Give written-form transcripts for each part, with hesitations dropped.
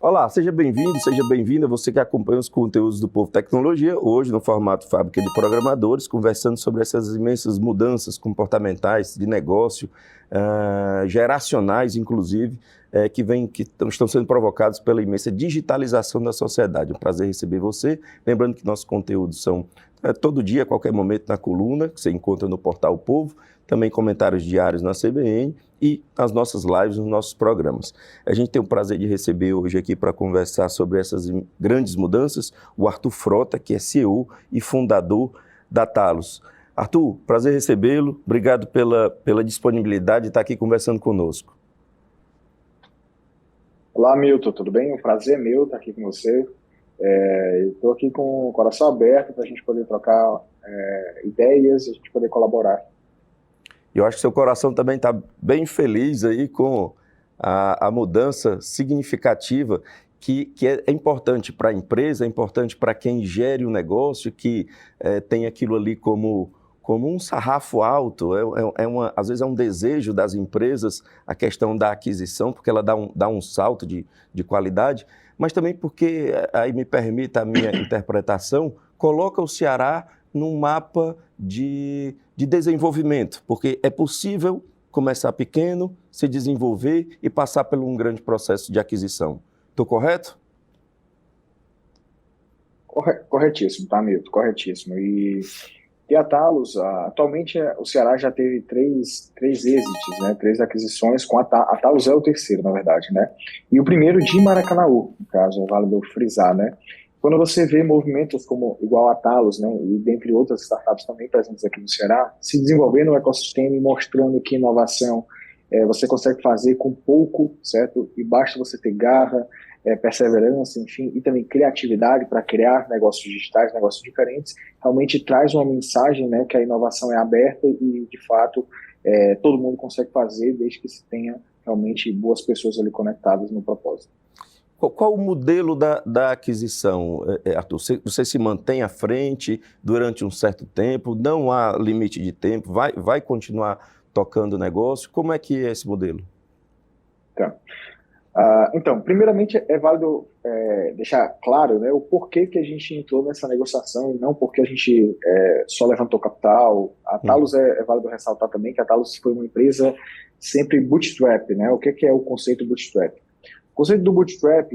Olá, seja bem-vindo, seja bem-vinda, você que acompanha os conteúdos do Povo Tecnologia, hoje no formato Fábrica de Programadores, conversando sobre essas imensas mudanças comportamentais de negócio, geracionais, inclusive, que estão sendo provocados pela imensa digitalização da sociedade. É um prazer receber você. Lembrando que nossos conteúdos são todo dia, a qualquer momento, na coluna, que você encontra no portal O Povo, também comentários diários na CBN e nas nossas lives, nos nossos programas. A gente tem o prazer de receber hoje aqui para conversar sobre essas grandes mudanças o Arthur Frota, que é CEO e fundador da Talos. Arthur, prazer recebê-lo. Obrigado pela disponibilidade de estar aqui conversando conosco. Olá, Milton, tudo bem? Um prazer é meu estar aqui com você. Estou aqui com o coração aberto para a gente poder trocar ideias e a gente poder colaborar. Eu acho que seu coração também está bem feliz aí com a mudança significativa que é importante para a empresa, é importante para quem gere o negócio, que tem aquilo ali como um sarrafo alto. Às vezes é um desejo das empresas a questão da aquisição, porque ela dá um salto de qualidade, mas também porque, aí me permita a minha interpretação, coloca o Ceará num mapa de desenvolvimento, porque é possível começar pequeno, se desenvolver e passar por um grande processo de aquisição. Estou correto? Corretíssimo, tá, Milton? Corretíssimo. E a Talos, atualmente o Ceará já teve três êxitos, né? 3 aquisições, com a Talos é o terceiro, na verdade, né? E o primeiro de Maracanaú, no caso, é válido frisar, né? Quando você vê movimentos como igual a Talos, né, e dentre outras startups também presentes aqui no Ceará, se desenvolvendo no ecossistema e mostrando que inovação você consegue fazer com pouco, certo? E basta você ter garra, perseverança, enfim, e também criatividade para criar negócios digitais, negócios diferentes, realmente traz uma mensagem, né, que a inovação é aberta e, de fato, todo mundo consegue fazer desde que se tenha realmente boas pessoas ali conectadas no propósito. Qual o modelo da aquisição, Arthur? Você se mantém à frente durante um certo tempo? Não há limite de tempo? Vai continuar tocando o negócio? Como é que é esse modelo? Tá. Então, primeiramente é válido deixar claro, né, o porquê que a gente entrou nessa negociação e não porque a gente só levantou capital. A Talos é válido ressaltar também que a Talos foi uma empresa sempre bootstrap, né? O que é o conceito bootstrap? O conceito do bootstrap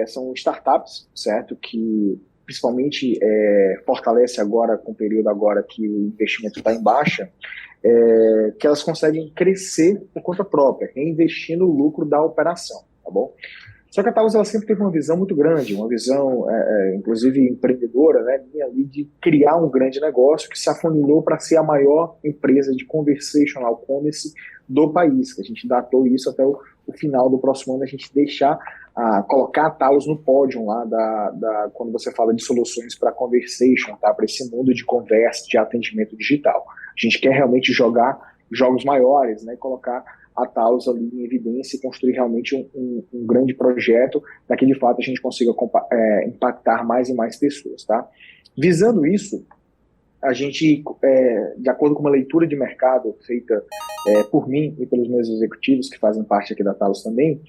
são startups, certo? Que principalmente fortalece agora, com o período agora que o investimento está em baixa, que elas conseguem crescer por conta própria, reinvestindo o lucro da operação, tá bom? Só que a Talos ela sempre teve uma visão muito grande, uma visão, inclusive empreendedora, né, minha ali, de criar um grande negócio que se afunilou para ser a maior empresa de conversational commerce do país, que a gente datou isso até o final do próximo ano, a gente colocar a Talos no pódio lá, quando você fala de soluções para conversation, tá? Para esse mundo de conversa, de atendimento digital. A gente quer realmente jogar jogos maiores, né? Colocar a Talos ali em evidência e construir realmente um grande projeto para que, de fato, a gente consiga impactar mais e mais pessoas, tá? Visando isso, a gente, de acordo com uma leitura de mercado feita por mim e pelos meus executivos, que fazem parte aqui da Talos também,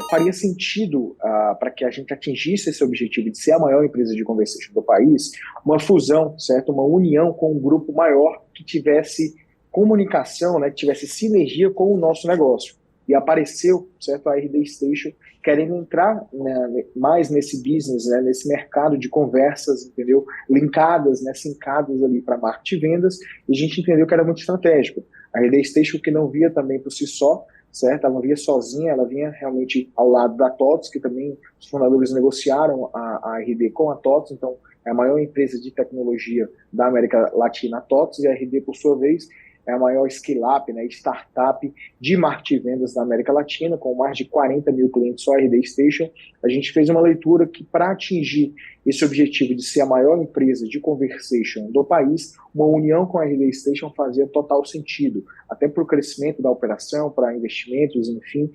faria sentido, para que a gente atingisse esse objetivo de ser a maior empresa de conversation do país, uma fusão, certo? Uma união com um grupo maior que tivesse comunicação, né, que tivesse sinergia com o nosso negócio. E apareceu, certo, a RD Station querendo entrar, né, mais nesse business, né, nesse mercado de conversas, entendeu? Linkadas, né, sincadas ali para marketing e vendas, e a gente entendeu que era muito estratégico. A RD Station que não via também por si só, certo? Ela não via sozinha, ela vinha realmente ao lado da TOTS, que também os fundadores negociaram a RD com a TOTS, então é a maior empresa de tecnologia da América Latina, a TOTS, e a RD, por sua vez, é a maior scale-up, né, startup de marketing e vendas da América Latina, com mais de 40 mil clientes só a RD Station. A gente fez uma leitura que, para atingir esse objetivo de ser a maior empresa de conversation do país, uma união com a RD Station fazia total sentido, até para o crescimento da operação, para investimentos, enfim,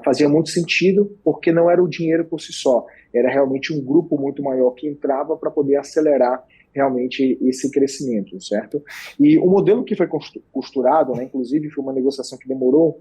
fazia muito sentido, porque não era o dinheiro por si só, era realmente um grupo muito maior que entrava para poder acelerar realmente esse crescimento, certo? E o modelo que foi costurado, né, inclusive foi uma negociação que demorou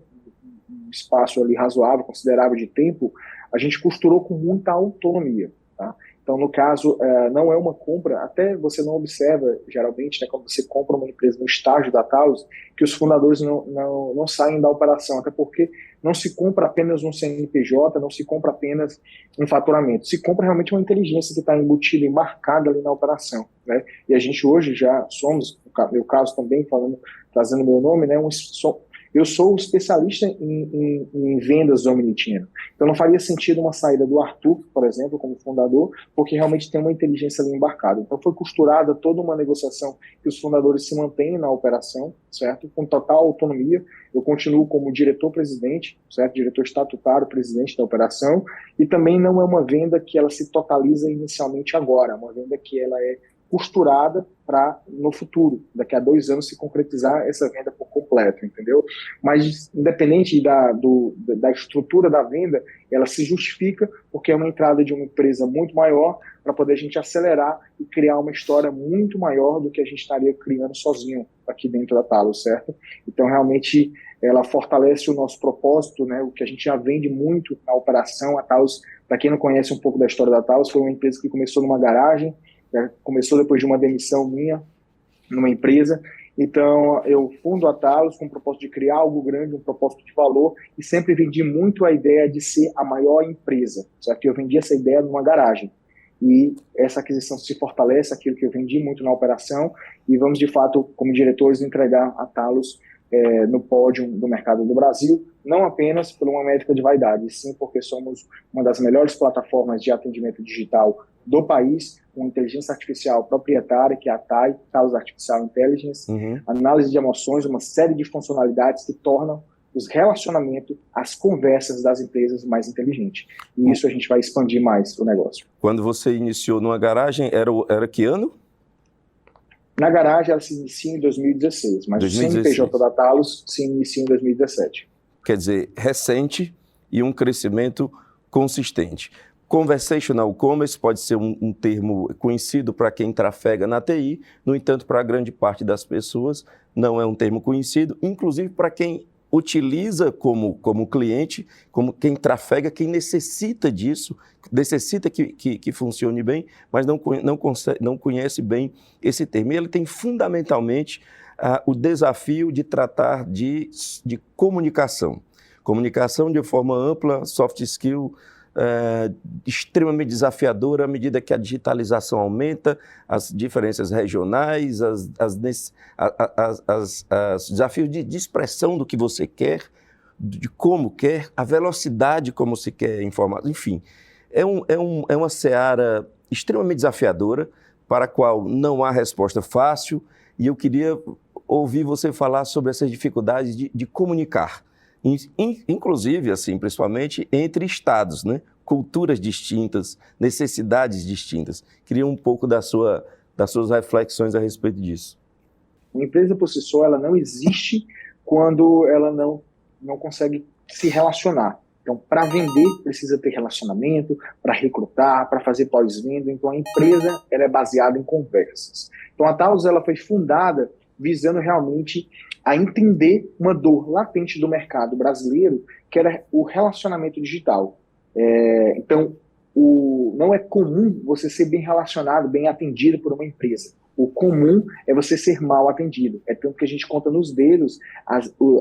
um espaço ali razoável, considerável de tempo, a gente costurou com muita autonomia, tá? Então, no caso, não é uma compra, até você não observa, geralmente, né, quando você compra uma empresa no estágio da Talos, que os fundadores não saem da operação, até porque não se compra apenas um CNPJ, não se compra apenas um faturamento, se compra realmente uma inteligência que está embutida, embarcada ali na operação, né? E a gente hoje já somos, no meu caso também, trazendo meu nome, né, eu sou especialista em vendas do Omnichannel. Então não faria sentido uma saída do Arthur, por exemplo, como fundador, porque realmente tem uma inteligência ali embarcada. Então foi costurada toda uma negociação que os fundadores se mantêm na operação, certo? Com total autonomia. Eu continuo como diretor-presidente, certo? Diretor estatutário, presidente da operação. E também não é uma venda que ela se totaliza inicialmente agora, é uma venda que ela é costurada para, no futuro, daqui a 2 anos, se concretizar essa venda por completo, entendeu? Mas, independente da estrutura da venda, ela se justifica porque é uma entrada de uma empresa muito maior para poder a gente acelerar e criar uma história muito maior do que a gente estaria criando sozinho aqui dentro da Talos, certo? Então, realmente, ela fortalece o nosso propósito, né? O que a gente já vende muito na operação. A Talos, para quem não conhece um pouco da história da Talos, foi uma empresa que começou numa garagem, começou depois de uma demissão minha numa empresa. Então, eu fundo a Talos com o propósito de criar algo grande, um propósito de valor, e sempre vendi muito a ideia de ser a maior empresa. Só que eu vendi essa ideia numa garagem. E essa aquisição se fortalece, aquilo que eu vendi muito na operação, e vamos, de fato, como diretores, entregar a Talos no pódio do mercado do Brasil, não apenas por uma métrica de vaidade, sim porque somos uma das melhores plataformas de atendimento digital do país, com inteligência artificial proprietária, que é a TAI, Talos Artificial Intelligence, análise de emoções, uma série de funcionalidades que tornam os relacionamentos, as conversas das empresas mais inteligentes. E isso a gente vai expandir mais o negócio. Quando você iniciou numa garagem, era que ano? Na garagem ela se inicia em 2016, mas 2016. O CNPJ da Talos se inicia em 2017. Quer dizer, recente e um crescimento consistente. Conversational Commerce pode ser um termo conhecido para quem trafega na TI, no entanto, para a grande parte das pessoas não é um termo conhecido, inclusive para quem utiliza como cliente, como quem trafega, quem necessita disso, necessita que funcione bem, mas não conhece bem esse termo. E ele tem fundamentalmente o desafio de tratar de comunicação. Comunicação de forma ampla, soft skill, extremamente desafiadora à medida que a digitalização aumenta, as diferenças regionais, os desafios de expressão do que você quer, de como quer, a velocidade como se quer informar, enfim. É uma seara extremamente desafiadora, para a qual não há resposta fácil, e eu queria ouvir você falar sobre essas dificuldades de comunicar. Inclusive, assim, principalmente entre estados, né? Culturas distintas, necessidades distintas. Queria um pouco das suas reflexões a respeito disso. Uma empresa por si só, ela não existe quando ela não consegue se relacionar. Então, para vender, precisa ter relacionamento, para recrutar, para fazer pós-venda. Então, a empresa ela é baseada em conversas. Então, a Talos ela foi fundada visando realmente a entender uma dor latente do mercado brasileiro, que era o relacionamento digital. Então, não é comum você ser bem relacionado, bem atendido por uma empresa. O comum é você ser mal atendido. É tanto que a gente conta nos dedos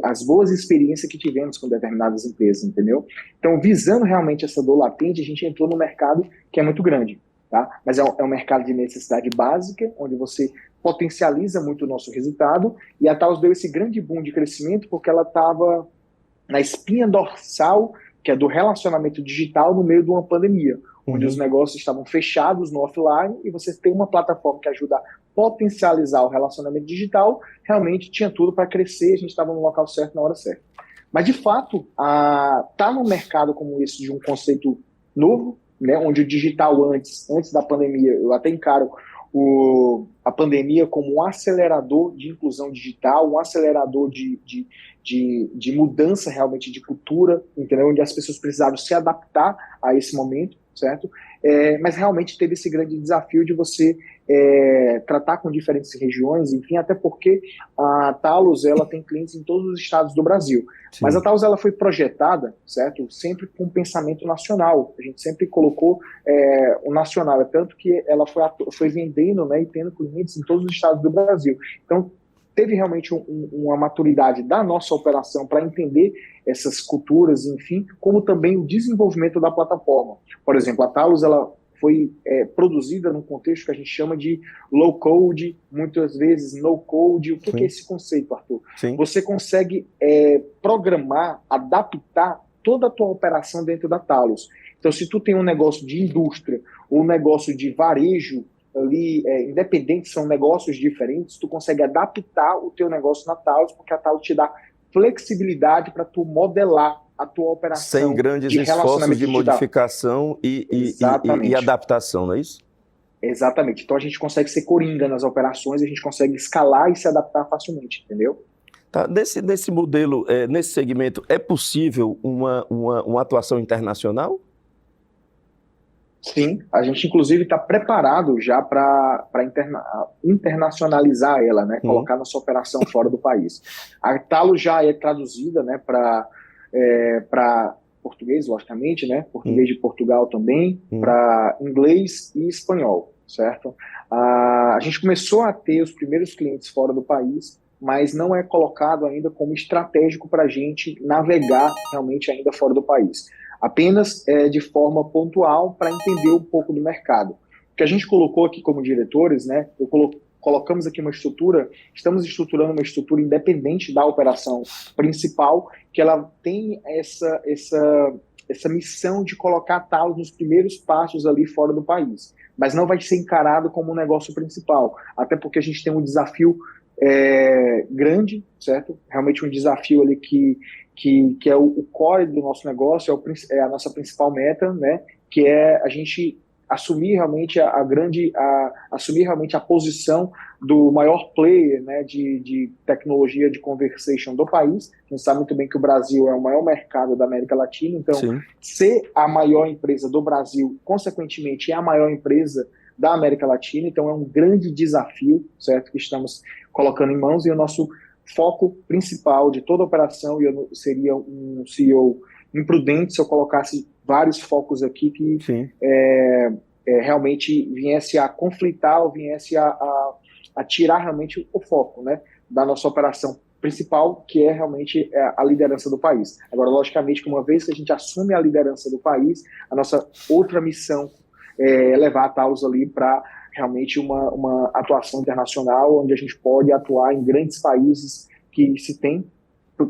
as boas experiências que tivemos com determinadas empresas, entendeu? Então, visando realmente essa dor latente, a gente entrou no mercado que é muito grande, tá? Mas é um mercado de necessidade básica, onde você potencializa muito o nosso resultado, e a Talos deu esse grande boom de crescimento porque ela estava na espinha dorsal, que é do relacionamento digital no meio de uma pandemia, onde os negócios estavam fechados no offline, e você tem uma plataforma que ajuda a potencializar o relacionamento digital, realmente tinha tudo para crescer, a gente estava no local certo na hora certa. Mas, de fato, tá num mercado como esse de um conceito novo, né, onde o digital antes da pandemia, eu até encaro a pandemia como um acelerador de inclusão digital, um acelerador de mudança realmente de cultura, entendeu? Onde as pessoas precisaram se adaptar a esse momento, certo? Mas realmente teve esse grande desafio de você tratar com diferentes regiões, enfim, até porque a Talos, ela tem clientes em todos os estados do Brasil. Sim. Mas a Talos, ela foi projetada, certo? Sempre com pensamento nacional. A gente sempre colocou o nacional, é tanto que ela foi vendendo, né, e tendo clientes em todos os estados do Brasil. Então, teve realmente uma maturidade da nossa operação para entender essas culturas, enfim, como também o desenvolvimento da plataforma. Por exemplo, a Talos, ela foi produzida num contexto que a gente chama de low code, muitas vezes no code. O que é esse conceito, Arthur? Sim. Você consegue programar, adaptar toda a tua operação dentro da Talos. Então, se tu tem um negócio de indústria ou um negócio de varejo, ali, independente, são negócios diferentes, tu consegue adaptar o teu negócio na Talos, porque a Talos te dá flexibilidade para tu modelar a tua operação. Sem grandes esforços de modificação e adaptação, não é isso? Exatamente. Então a gente consegue ser coringa nas operações, a gente consegue escalar e se adaptar facilmente, entendeu? Tá. Nesse modelo, nesse segmento, é possível uma atuação internacional? Sim, a gente inclusive está preparado já para internacionalizar ela, né? Colocar nossa operação fora do país. A Talos já é traduzida, né, para português, logicamente, né? Português de Portugal também, para inglês e espanhol, certo? A gente começou a ter os primeiros clientes fora do país, mas não é colocado ainda como estratégico para a gente navegar realmente ainda fora do país. Apenas de forma pontual para entender um pouco do mercado. O que a gente colocou aqui como diretores, né? Colocamos aqui uma estrutura, estamos estruturando uma estrutura independente da operação principal, que ela tem essa missão de colocar a Talos nos primeiros passos ali fora do país. Mas não vai ser encarado como um negócio principal, até porque a gente tem um desafio grande, certo? Realmente um desafio ali que é o core do nosso negócio, é a nossa principal meta, né? Que é a gente assumir realmente assumir realmente a posição do maior player, né, de tecnologia de conversation do país. A gente sabe muito bem que o Brasil é o maior mercado da América Latina, então Sim. Ser a maior empresa do Brasil, consequentemente, é a maior empresa da América Latina, então é um grande desafio, certo, que estamos colocando em mãos, e o nosso foco principal de toda a operação, e eu seria um CEO imprudente se eu colocasse vários focos aqui que realmente viesse a conflitar ou viesse a tirar realmente o foco, né, da nossa operação principal, que é realmente a liderança do país. Agora, logicamente, que uma vez que a gente assume a liderança do país, a nossa outra missão é levar a Talos ali para realmente uma atuação internacional, onde a gente pode atuar em grandes países que se tem.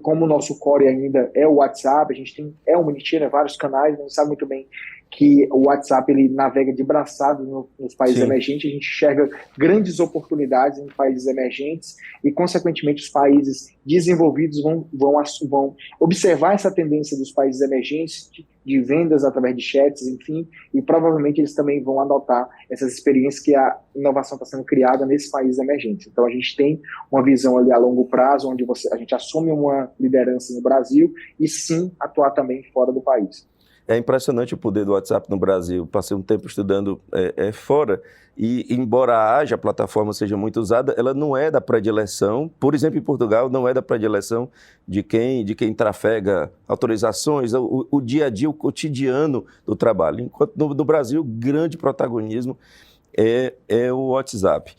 Como o nosso core ainda é o WhatsApp, a gente tem o Minitina, vários canais, a gente sabe muito bem que o WhatsApp ele navega de braçado nos países emergentes, a gente enxerga grandes oportunidades em países emergentes e, consequentemente, os países desenvolvidos vão observar essa tendência dos países emergentes de vendas através de chats, enfim, e provavelmente eles também vão adotar essas experiências que a inovação está sendo criada nesses países emergentes. Então, a gente tem uma visão ali a longo prazo, onde a gente assume uma liderança no Brasil e, sim, atuar também fora do país. É impressionante o poder do WhatsApp no Brasil. Passei um tempo estudando fora e, embora a plataforma seja muito usada, ela não é da predileção. Por exemplo, em Portugal, não é da predileção de quem trafega autorizações, o dia a dia, o cotidiano do trabalho. Enquanto no Brasil, grande protagonismo é o WhatsApp.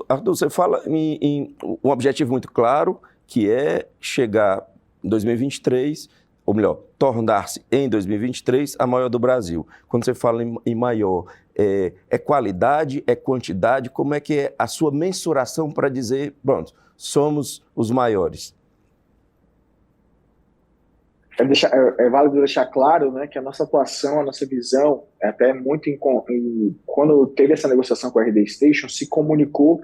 Arthur, você fala em um objetivo muito claro, que é chegar em 2023... ou melhor, tornar-se em 2023 a maior do Brasil. Quando você fala em maior, é qualidade, é quantidade? Como é que é a sua mensuração para dizer, pronto, somos os maiores? É válido deixar claro, né, que a nossa atuação, a nossa visão, é até muito quando teve essa negociação com a RD Station, se comunicou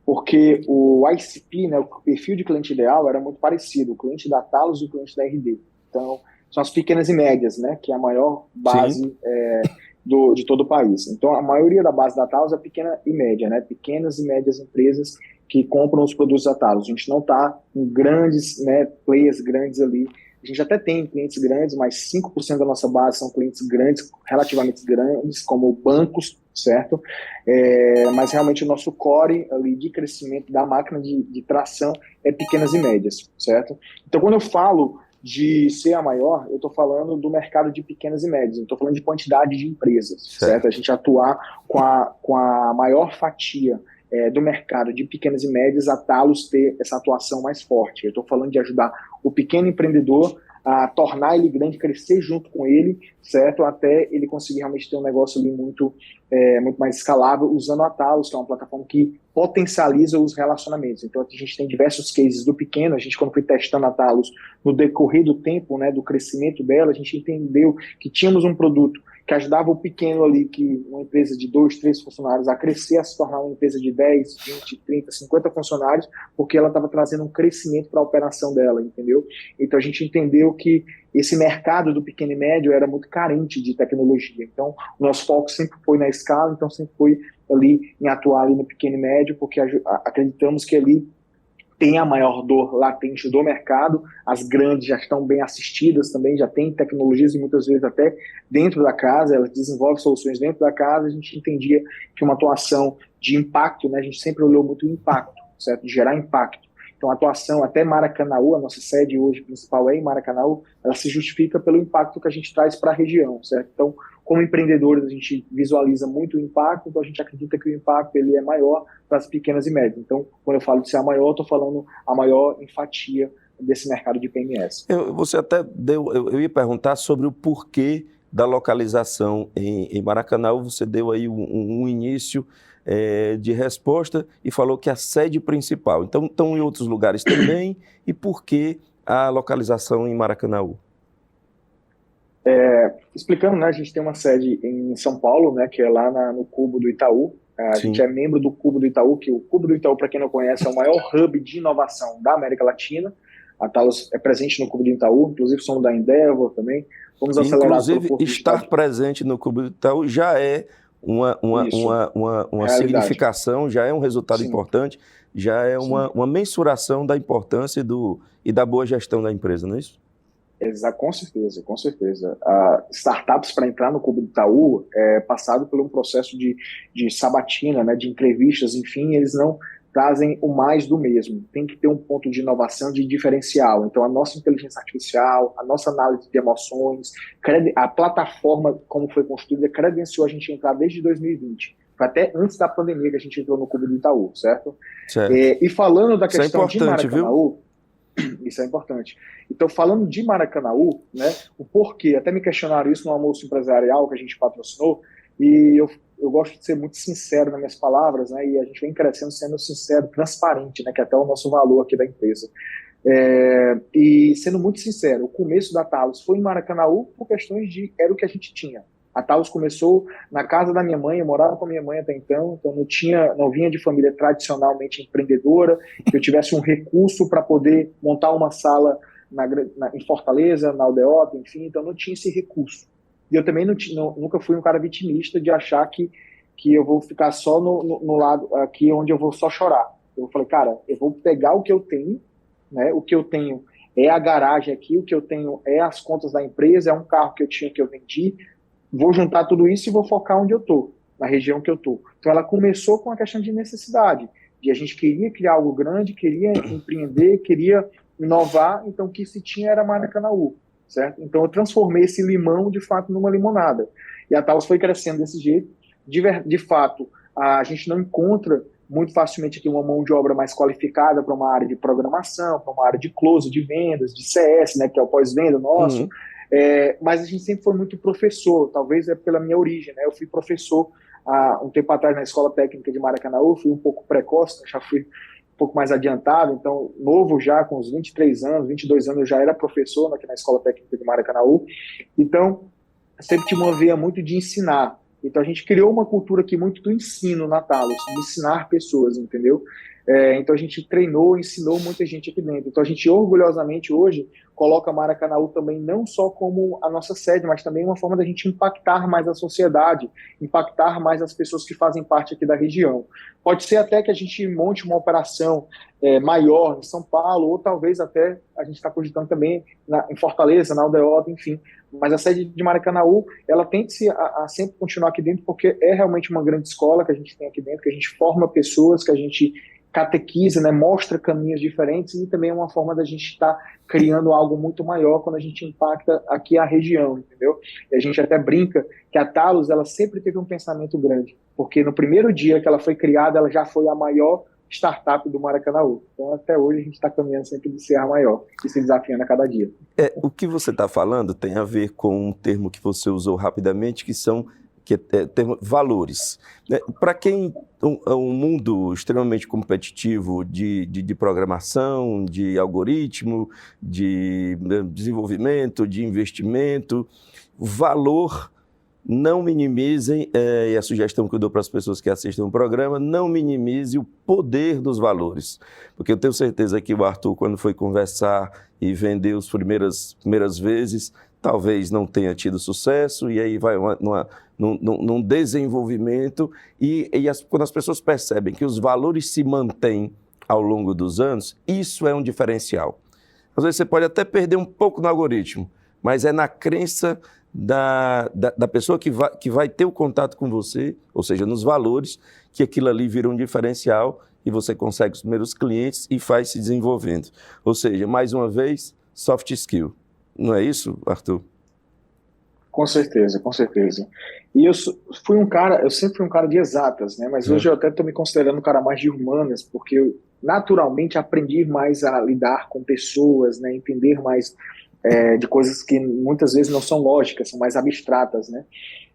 porque o ICP, né, o perfil de cliente ideal, era muito parecido, o cliente da Talos e o cliente da RD. Então, são as pequenas e médias, né, que é a maior base de todo o país. Então, a maioria da base da Talos é pequena e média, né, pequenas e médias empresas que compram os produtos da Talos. A gente não está em grandes, né, players grandes ali A gente até tem clientes grandes, mas 5% da nossa base são clientes grandes, relativamente grandes, como bancos, certo? Mas realmente o nosso core ali de crescimento da máquina de tração é pequenas e médias, certo? Então, quando eu falo de ser a maior, eu estou falando do mercado de pequenas e médias, eu estou falando de quantidade de empresas, certo? A gente atuar com a maior fatia do mercado de pequenas e médias, a Talos ter essa atuação mais forte. Eu estou falando de ajudar o pequeno empreendedor a tornar ele grande, crescer junto com ele, certo? Até ele conseguir realmente ter um negócio ali muito mais escalável, usando a Talos, que é uma plataforma que potencializa os relacionamentos. Então, a gente tem diversos cases do pequeno. A gente, quando foi testando a Talos, no decorrer do tempo, né, do crescimento dela, a gente entendeu que tínhamos um produto que ajudava o pequeno ali, que uma empresa de 2, 3 funcionários, a crescer, a se tornar uma empresa de 10, 20, 30, 50 funcionários, porque ela estava trazendo um crescimento para a operação dela, entendeu? Então, a gente entendeu que esse mercado do pequeno e médio era muito carente de tecnologia. Então, o nosso foco sempre foi na escala, então sempre foi ali em atuar ali no pequeno e médio, porque acreditamos que ali tem a maior dor latente do mercado, as grandes já estão bem assistidas também, já tem tecnologias e muitas vezes até dentro da casa, elas desenvolvem soluções dentro da casa. A gente entendia que uma atuação de impacto, né, a gente sempre olhou muito o impacto, certo? De gerar impacto. Então, a atuação até Maracanaú, a nossa sede hoje principal é em Maracanaú, ela se justifica pelo impacto que a gente traz para a região, certo? Então, como empreendedores, a gente visualiza muito o impacto, então a gente acredita que o impacto ele é maior para as pequenas e médias. Então, quando eu falo de ser a maior, eu estou falando a maior em fatia desse mercado de PMS. Você até deu, eu ia perguntar sobre o porquê da localização em Maracanaú. Você deu aí um início de resposta e falou que a sede principal. Então, estão em outros lugares também. E por que a localização em Maracanaú? Explicando, né, a gente tem uma sede em São Paulo, né, que é lá no Cubo do Itaú. A Sim. gente é membro do Cubo do Itaú, que o Cubo do Itaú, para quem não conhece, é o maior hub de inovação da América Latina. A Talos é presente no Cubo do Itaú, inclusive somos da Endeavor também. Vamos acelerar pelo Inclusive, estar presente no Cubo do Itaú já é uma significação, já é um resultado Sim. importante, já é uma mensuração da importância e da boa gestão da empresa, não é isso? Com certeza, com certeza. Startups, para entrar no Cubo do Itaú, passado por um processo de sabatina, né, de entrevistas, enfim, eles não trazem o mais do mesmo. Tem que ter um ponto de inovação, de diferencial. Então, a nossa inteligência artificial, a nossa análise de emoções, a plataforma como foi construída, credenciou a gente entrar desde 2020. Foi até antes da pandemia que a gente entrou no Cubo do Itaú, certo? Certo. E falando da questão de Maracanaú, viu? Isso é importante. Então, falando de Maracanaú, né, o porquê, até me questionaram isso no almoço empresarial que a gente patrocinou, e eu gosto de ser muito sincero nas minhas palavras, né, e a gente vem crescendo sendo sincero, transparente, né, que é até o nosso valor aqui da empresa. E sendo muito sincero, o começo da Talos foi em Maracanaú por questões era o que a gente tinha. A Talos começou na casa da minha mãe, eu morava com a minha mãe até então não vinha de família tradicionalmente empreendedora, que eu tivesse um recurso para poder montar uma sala em Fortaleza, na Aldeota, enfim, então não tinha esse recurso. E eu também nunca fui um cara vitimista de achar que eu vou ficar só no lado aqui onde eu vou só chorar. Eu falei, cara, eu vou pegar o que eu tenho, né? O que eu tenho é a garagem aqui, o que eu tenho é as contas da empresa, é um carro que eu tinha que eu vendi, vou juntar tudo isso e vou focar onde eu estou, na região que eu estou. Então ela começou com a questão de necessidade, de a gente queria criar algo grande, queria empreender, queria inovar, então o que se tinha era Maracanaú, certo? Então eu transformei esse limão de fato numa limonada. E a Talos foi crescendo desse jeito. De fato, a gente não encontra muito facilmente aqui uma mão de obra mais qualificada para uma área de programação, para uma área de close, de vendas, de CS, né, que é o pós-venda nosso. Uhum. Mas a gente sempre foi muito professor, talvez é pela minha origem, né? Eu fui professor há um tempo atrás na Escola Técnica de Maracanaú, fui um pouco precoce, já fui um pouco mais adiantado, então novo já, com uns 23 anos, 22 anos, eu já era professor aqui na Escola Técnica de Maracanaú, então sempre tive uma veia muito de ensinar. Então a gente criou uma cultura aqui muito do ensino na Talos, de ensinar pessoas, entendeu? Então a gente treinou, ensinou muita gente aqui dentro. Então a gente orgulhosamente hoje coloca Maracanaú também não só como a nossa sede, mas também uma forma da gente impactar mais a sociedade, impactar mais as pessoas que fazem parte aqui da região. Pode ser até que a gente monte uma operação maior em São Paulo, ou talvez até a gente está cogitando também em Fortaleza, na Aldeota, enfim. Mas a sede de Maracanaú, ela tem que a sempre continuar aqui dentro, porque é realmente uma grande escola que a gente tem aqui dentro, que a gente forma pessoas, que a gente catequiza, né, mostra caminhos diferentes, e também é uma forma da gente estar criando algo muito maior quando a gente impacta aqui a região, entendeu? E a gente até brinca que a Talos, ela sempre teve um pensamento grande, porque no primeiro dia que ela foi criada, ela já foi a maior startup do Maracanaú. Então, até hoje, a gente está caminhando sempre de ser a maior e se desafiando a cada dia. O que você está falando tem a ver com um termo que você usou rapidamente, que é valores. Para quem um mundo extremamente competitivo de programação, de algoritmo, de desenvolvimento, de investimento, valor, não minimizem, e a sugestão que eu dou para as pessoas que assistem o programa, não minimize o poder dos valores. Porque eu tenho certeza que o Arthur, quando foi conversar e vender as primeiras vezes, talvez não tenha tido sucesso, e aí vai num desenvolvimento, quando as pessoas percebem que os valores se mantêm ao longo dos anos, isso é um diferencial. Às vezes você pode até perder um pouco no algoritmo, mas é na crença da pessoa que vai ter o contato com você, ou seja, nos valores, que aquilo ali vira um diferencial e você consegue os primeiros clientes e faz se desenvolvendo. Ou seja, mais uma vez, soft skill. Não é isso, Arthur? Com certeza, com certeza. E eu sempre fui um cara de exatas, né? Mas hoje eu até estou me considerando um cara mais de humanas, porque eu naturalmente aprendi mais a lidar com pessoas, né? Entender mais de coisas que muitas vezes não são lógicas, são mais abstratas, né?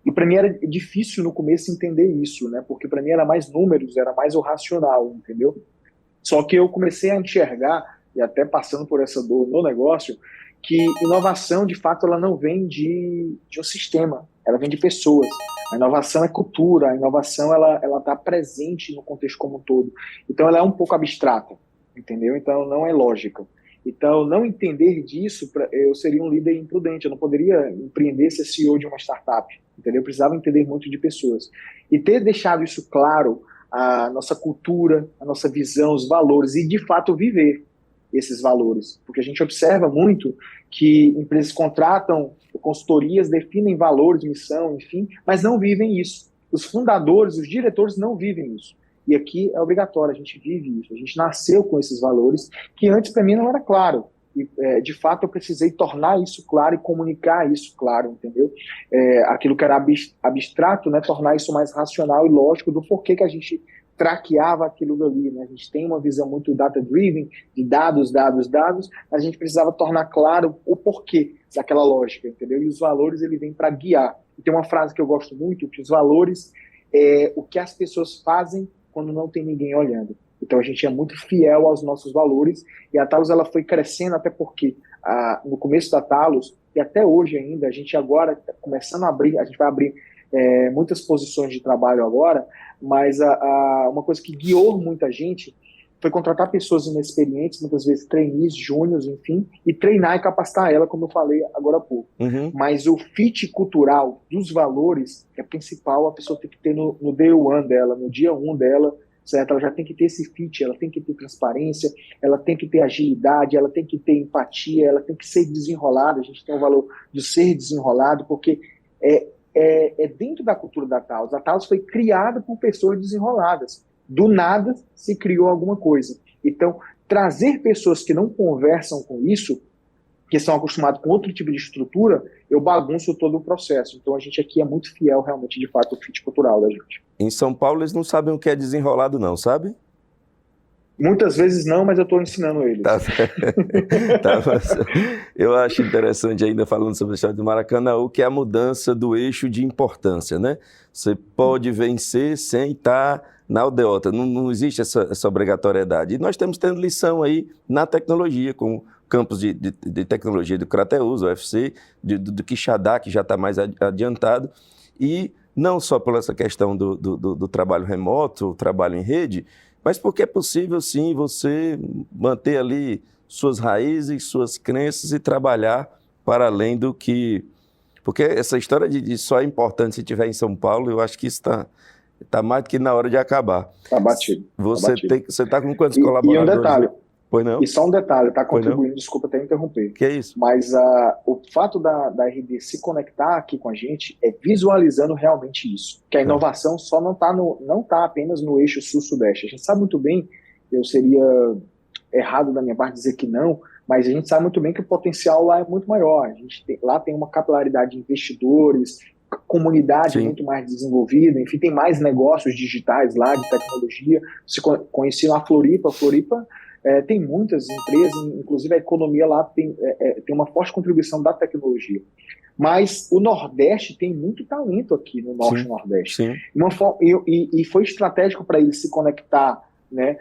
E para mim era difícil no começo entender isso, né? Porque para mim era mais números, era mais o racional, entendeu? Só que eu comecei a enxergar, e até passando por essa dor no negócio, que inovação, de fato, ela não vem de um sistema, ela vem de pessoas. A inovação é cultura, a inovação ela está presente no contexto como um todo. Então ela é um pouco abstrata, entendeu? Então não é lógica. Então, não entender disso, eu seria um líder imprudente, eu não poderia empreender, ser CEO de uma startup, entendeu? Eu precisava entender muito de pessoas. E ter deixado isso claro, a nossa cultura, a nossa visão, os valores, e de fato viver esses valores. Porque a gente observa muito que empresas contratam consultorias, definem valores, missão, enfim, mas não vivem isso. Os fundadores, os diretores não vivem isso. E aqui é obrigatório, a gente vive isso. A gente nasceu com esses valores que antes para mim não era claro. E, de fato, eu precisei tornar isso claro e comunicar isso claro, entendeu? Aquilo que era abstrato, né, tornar isso mais racional e lógico do porquê que a gente traqueava aquilo ali, né? A gente tem uma visão muito data-driven, de dados, a gente precisava tornar claro o porquê daquela lógica, entendeu? E os valores, ele vem para guiar. E tem uma frase que eu gosto muito, que os valores é o que as pessoas fazem quando não tem ninguém olhando. Então a gente é muito fiel aos nossos valores, e a Talos ela foi crescendo, até porque no começo da Talos, e até hoje ainda, a gente agora está começando a abrir, a gente vai abrir muitas posições de trabalho agora, mas uma coisa que guiou muita gente foi contratar pessoas inexperientes, muitas vezes trainees, júniors, enfim, e treinar e capacitar ela, como eu falei agora há pouco. Uhum. Mas o fit cultural dos valores é principal, a pessoa tem que ter no day one dela, no dia 1 dela, certo? Ela já tem que ter esse fit, ela tem que ter transparência, ela tem que ter agilidade, ela tem que ter empatia, ela tem que ser desenrolada. A gente tem o valor de ser desenrolado, porque é dentro da cultura da Talos. A Talos foi criada por pessoas desenroladas. Do nada se criou alguma coisa. Então, trazer pessoas que não conversam com isso, que estão acostumados com outro tipo de estrutura, eu bagunço todo o processo. Então, a gente aqui é muito fiel, realmente, de fato, ao fit cultural da gente. Em São Paulo, eles não sabem o que é desenrolado, não, sabe? Muitas vezes não, mas eu estou ensinando eles. Tá. Eu acho interessante, ainda falando sobre a história do Maracanaú, que é a mudança do eixo de importância, né? Você pode vencer sem estar na aldeota, não existe essa obrigatoriedade. E nós estamos tendo lição aí na tecnologia, com o campus de tecnologia do Crateus, o UFC, do Quixadá, que já está mais adiantado, e não só por essa questão do trabalho remoto, o trabalho em rede, Mas porque é possível, sim, você manter ali suas raízes, suas crenças e trabalhar para além do que... Porque essa história de só é importante se estiver em São Paulo, eu acho que isso está mais do que na hora de acabar. Está batido. Você tá batido. está com quantos E colaboradores? um detalhe, Pois não? e só um detalhe, está Pois não? contribuindo, desculpa até interromper, Que é isso? mas o fato da RD se conectar aqui com a gente é visualizando realmente isso, que a inovação só não está apenas no eixo sul-sudeste. A gente sabe muito bem, eu seria errado da minha parte dizer que não, mas a gente sabe muito bem que o potencial lá é muito maior. Lá tem uma capilaridade de investidores, comunidade Sim. muito mais desenvolvida, enfim, tem mais negócios digitais lá, de tecnologia. Se conheci lá a Floripa, tem muitas empresas, inclusive a economia lá tem uma forte contribuição da tecnologia. Mas o Nordeste tem muito talento aqui no Norte e Nordeste. Sim. E foi estratégico para ele se conectar, né,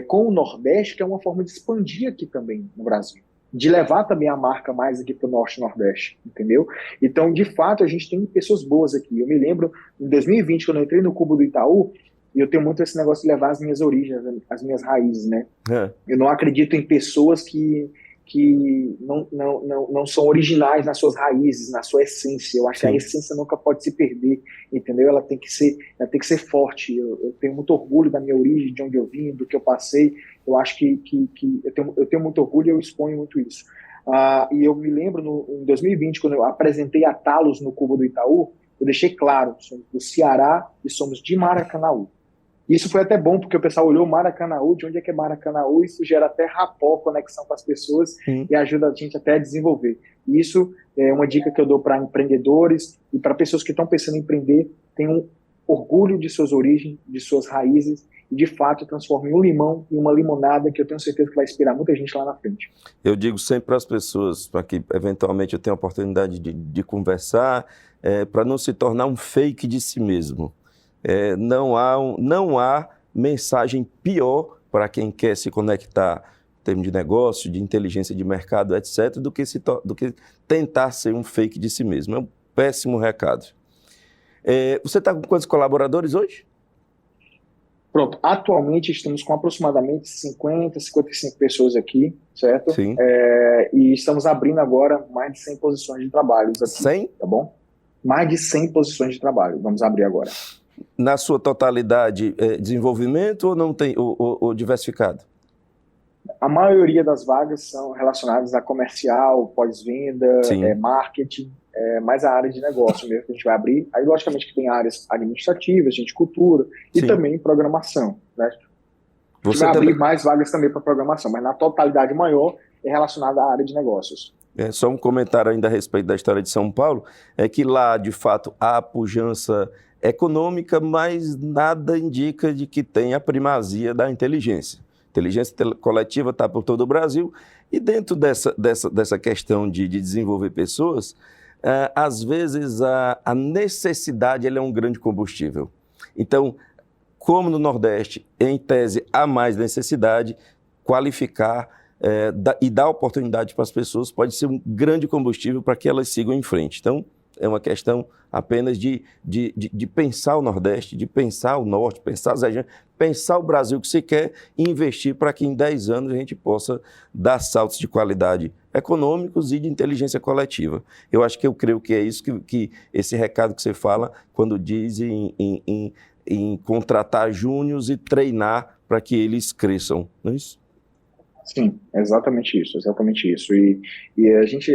com o Nordeste, que é uma forma de expandir aqui também no Brasil, de levar também a marca mais aqui para o Norte e Nordeste, entendeu? Então, de fato, a gente tem pessoas boas aqui. Eu me lembro, em 2020, quando eu entrei no Cubo do Itaú, e eu tenho muito esse negócio de levar as minhas origens, as minhas raízes, né? Eu não acredito em pessoas que não são originais nas suas raízes, na sua essência. Eu acho que a essência nunca pode se perder, entendeu? Ela tem que ser forte. Eu tenho muito orgulho da minha origem, de onde eu vim, do que eu passei. Eu acho que eu tenho muito orgulho e eu exponho muito isso. E eu me lembro, em 2020, quando eu apresentei a Talos no Cubo do Itaú, eu deixei claro, somos do Ceará e somos de Maracanaú. Isso foi até bom, porque o pessoal olhou Maracanaú, de onde é que é Maracanaú, isso gera até rapport, conexão com as pessoas e ajuda a gente até a desenvolver. E isso é uma dica que eu dou para empreendedores e para pessoas que estão pensando em empreender, tenham orgulho de suas origens, de suas raízes e, de fato, transformem um limão em uma limonada, que eu tenho certeza que vai inspirar muita gente lá na frente. Eu digo sempre para as pessoas, para que eventualmente eu tenha a oportunidade de conversar, para não se tornar um fake de si mesmo. Não há mensagem pior para quem quer se conectar em termos de negócio, de inteligência de mercado, etc., do que tentar ser um fake de si mesmo. É um péssimo recado. Você está com quantos colaboradores hoje? Pronto, atualmente estamos com aproximadamente 50, 55 pessoas aqui, certo? Sim. E estamos abrindo agora mais de 100 posições de trabalho aqui. 100? Tá bom? Mais de 100 posições de trabalho, vamos abrir agora. Na sua totalidade, desenvolvimento ou não tem, ou diversificado? A maioria das vagas são relacionadas a comercial, pós-venda, marketing, mais a área de negócio mesmo que a gente vai abrir. Aí, logicamente, que tem áreas administrativas, de cultura e também programação, né? A gente vai abrir mais vagas também para programação, mas na totalidade maior é relacionada à área de negócios. Só um comentário ainda a respeito da história de São Paulo, é que lá, de fato, há pujança econômica, mas nada indica de que tem a primazia da inteligência. Inteligência coletiva está por todo o Brasil e dentro dessa questão de desenvolver pessoas, às vezes a necessidade ela é um grande combustível. Então, como no Nordeste, em tese, há mais necessidade, qualificar e dar oportunidade para as pessoas pode ser um grande combustível para que elas sigam em frente. Então, é uma questão apenas de pensar o Nordeste, de pensar o Norte, pensar as regiões, pensar o Brasil que se quer e investir para que em 10 anos a gente possa dar saltos de qualidade econômicos e de inteligência coletiva. Eu creio que é isso que esse recado que você fala quando diz em contratar júniors e treinar para que eles cresçam, não é isso? Sim, exatamente isso, exatamente isso. E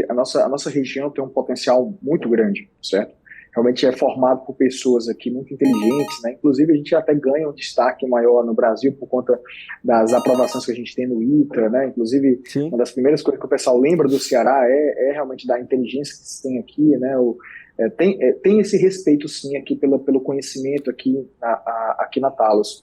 a nossa região tem um potencial muito grande, certo? Realmente é formado por pessoas aqui muito inteligentes, né? Inclusive a gente até ganha um destaque maior no Brasil por conta das aprovações que a gente tem no ITA, né? Inclusive, uma das primeiras coisas que o pessoal lembra do Ceará é realmente da inteligência que se tem aqui, né? Tem esse respeito, sim, aqui pelo conhecimento aqui na Talos,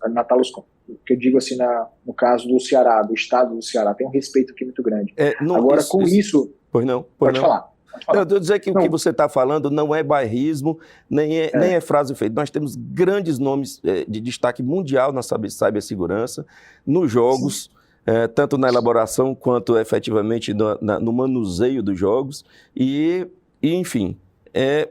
que eu digo assim, no caso do Ceará, do estado do Ceará, tem um respeito aqui muito grande. Agora, isso... Pois não. Pode falar. Eu estou dizendo que o que você está falando não é bairrismo, nem é frase feita. Nós temos grandes nomes de destaque mundial na cibersegurança, nos jogos, tanto na elaboração quanto efetivamente no manuseio dos jogos. E enfim, é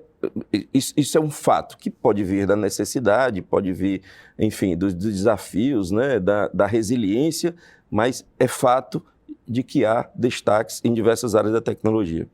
isso é um fato que pode vir da necessidade, pode vir, enfim, dos desafios, né, da resiliência, mas é fato de que há destaques em diversas áreas da tecnologia.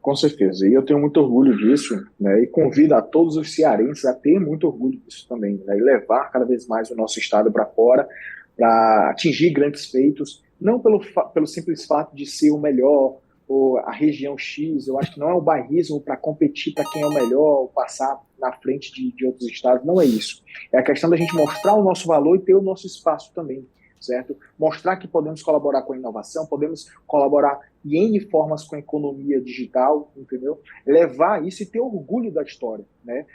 Com certeza, e eu tenho muito orgulho disso, né, e convido a todos os cearenses a ter muito orgulho disso também, né, e levar cada vez mais o nosso estado para fora, para atingir grandes feitos, não pelo simples fato de ser o melhor, ou a região X. Eu acho que não é o bairrismo para competir para quem é o melhor, ou passar na frente de outros estados, não é isso. É a questão da gente mostrar o nosso valor e ter o nosso espaço também, certo? Mostrar que podemos colaborar com a inovação, podemos colaborar de N formas com a economia digital, entendeu? Levar isso e ter orgulho da história, né?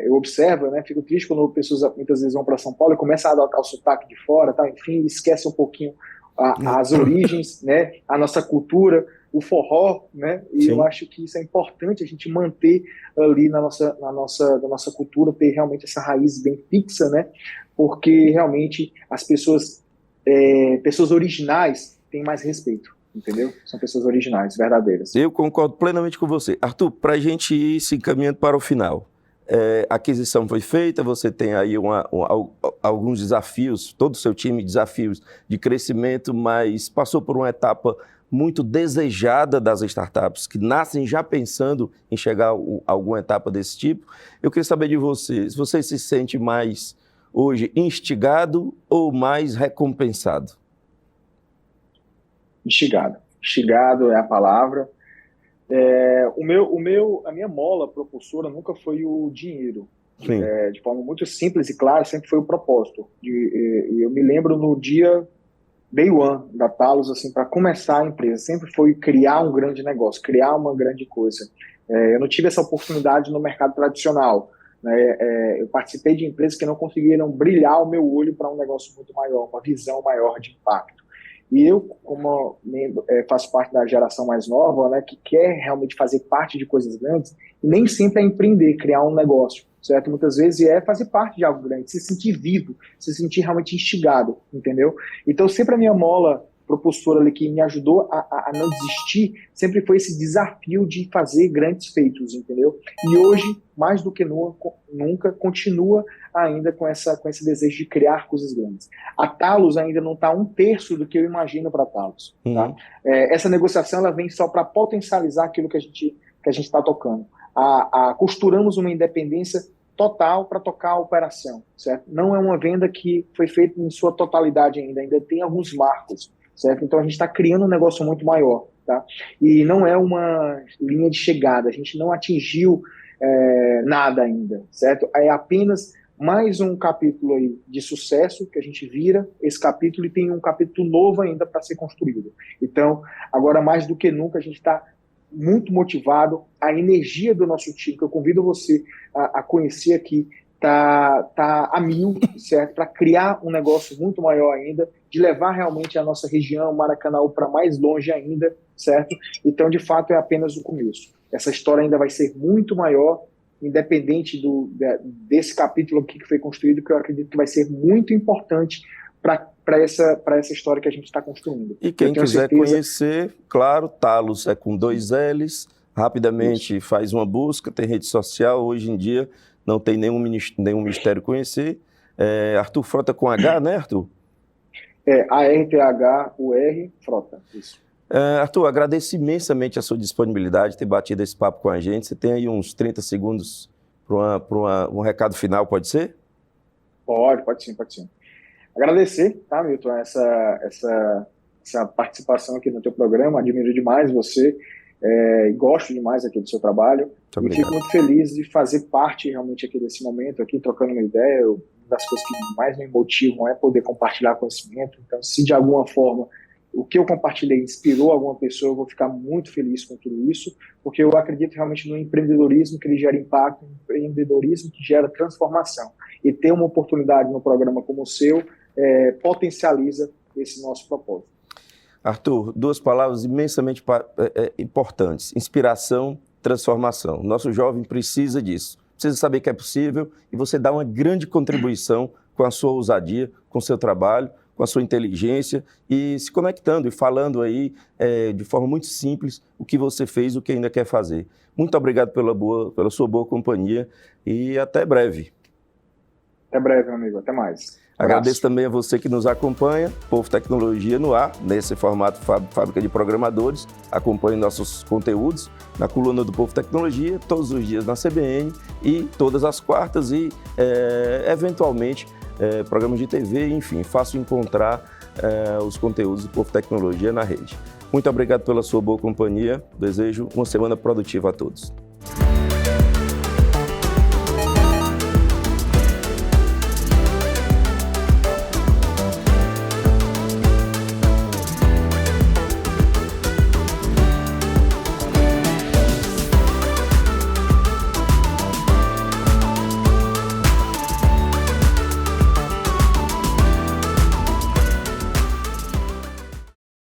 Eu observo, né? Fico triste quando pessoas muitas vezes vão para São Paulo e começam a adotar o sotaque de fora, tá? Enfim, esquece um pouquinho as origens, né? A nossa cultura, o forró, né? E eu acho que isso é importante a gente manter ali na nossa cultura, ter realmente essa raiz bem fixa, né? Porque realmente as pessoas originais têm mais respeito, entendeu? São pessoas originais, verdadeiras. Eu concordo plenamente com você. Arthur, para a gente ir se encaminhando para o final, a aquisição foi feita, você tem aí alguns desafios, todo o seu time, desafios de crescimento, mas passou por uma etapa muito desejada das startups, que nascem já pensando em chegar a alguma etapa desse tipo. Eu queria saber de você, se você se sente mais hoje instigado ou mais recompensado? Instigado. Instigado é a palavra. A minha mola propulsora nunca foi o dinheiro. De forma muito simples e clara, sempre foi o propósito. Eu me lembro no dia Day One da Talos, assim, para começar a empresa, sempre foi criar um grande negócio, criar uma grande coisa. Eu não tive essa oportunidade no mercado tradicional. Eu participei de empresas que não conseguiram brilhar o meu olho para um negócio muito maior, uma visão maior de impacto. E eu, como faço parte da geração mais nova, né, que quer realmente fazer parte de coisas grandes, nem sempre é empreender, criar um negócio, certo? Muitas vezes é fazer parte de algo grande, se sentir vivo, se sentir realmente instigado, entendeu? Então, sempre a minha mola propulsora ali que me ajudou a não desistir, sempre foi esse desafio de fazer grandes feitos, entendeu? E hoje, mais do que nunca, continua ainda com esse desejo de criar coisas grandes. A Talos ainda não está 1/3 do que eu imagino para a Talos. Tá? Essa negociação ela vem só para potencializar aquilo que a gente está tocando. Costuramos uma independência total para tocar a operação, certo? Não é uma venda que foi feita em sua totalidade ainda tem alguns marcos, certo? Então a gente está criando um negócio muito maior, tá? E não é uma linha de chegada, a gente não atingiu nada ainda, certo? É apenas mais um capítulo aí de sucesso que a gente vira esse capítulo e tem um capítulo novo ainda para ser construído. Então, agora mais do que nunca a gente está muito motivado, a energia do nosso time, que eu convido você a conhecer aqui, tá a mil, certo? Para criar um negócio muito maior ainda, de levar realmente a nossa região, Maracanã, para mais longe ainda, certo? Então, de fato, é apenas o começo. Essa história ainda vai ser muito maior, independente desse capítulo aqui que foi construído, que eu acredito que vai ser muito importante para essa história que a gente está construindo. E quem quiser conhecer, claro, Talos é com 2 L's, rapidamente faz uma busca, tem rede social, hoje em dia não tem nenhum mistério conhecer. Arthur Frota com H, né, Arthur? ARTHUR Frota, isso. Arthur, agradeço imensamente a sua disponibilidade, ter batido esse papo com a gente. Você tem aí uns 30 segundos para um recado final, pode ser? Pode sim. Agradecer, tá, Milton, essa participação aqui no teu programa, admiro demais você, gosto demais aqui do seu trabalho, e fico muito feliz de fazer parte realmente aqui desse momento, aqui trocando uma ideia. Uma das coisas que mais me motivam é poder compartilhar conhecimento. Então, se de alguma forma o que eu compartilhei inspirou alguma pessoa, eu vou ficar muito feliz com tudo isso, porque eu acredito realmente no empreendedorismo que ele gera impacto, no empreendedorismo que gera transformação. E ter uma oportunidade no programa como o seu potencializa esse nosso propósito. Arthur, 2 palavras imensamente importantes: inspiração, transformação. Nosso jovem precisa disso, precisa saber que é possível, e você dá uma grande contribuição com a sua ousadia, com o seu trabalho, com a sua inteligência e se conectando e falando aí de forma muito simples o que você fez, o que ainda quer fazer. Muito obrigado pela sua boa companhia e até breve. Até breve, meu amigo. Até mais. Agradeço também a você que nos acompanha, Povo Tecnologia no ar, nesse formato Fábrica de Programadores. Acompanhe nossos conteúdos na coluna do Povo Tecnologia, todos os dias na CBN e todas as quartas e, eventualmente, programas de TV, enfim, fácil encontrar os conteúdos do Povo Tecnologia na rede. Muito obrigado pela sua boa companhia, desejo uma semana produtiva a todos.